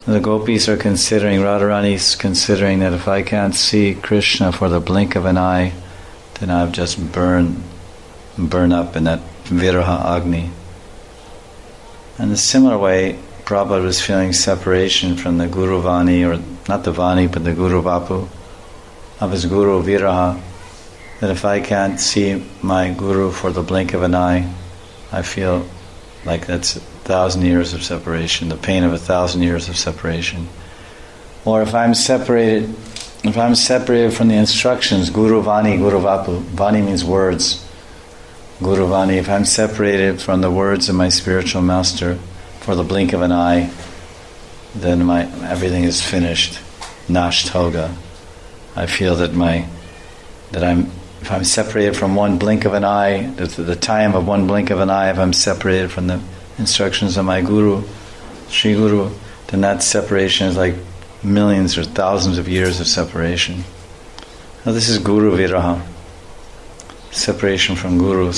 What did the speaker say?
The gopis are considering, Radharani's considering that if I can't see Krishna for the blink of an eye, then I've just burn up in that viraha agni. In a similar way, Prabhupada was feeling separation from the Guru Vani, or not the Vani, but the Guru Vapu, of his Guru Viraha, that if I can't see my Guru for the blink of an eye, I feel like that's 1,000 years of separation, the pain of 1,000 years of separation. Or if I'm separated from the instructions, Guru Vani, Guru Vapu, Vani means words, Guru Vani, if I'm separated from the words of my spiritual master for the blink of an eye, then everything is finished, nasht hoga. I feel that if I'm separated from one blink of an eye, the time of one blink of an eye, if I'm separated from the instructions of my Guru, Sri Guru, then that separation is like millions or thousands of years of separation. Now this is Guru Viraha, separation from Guru.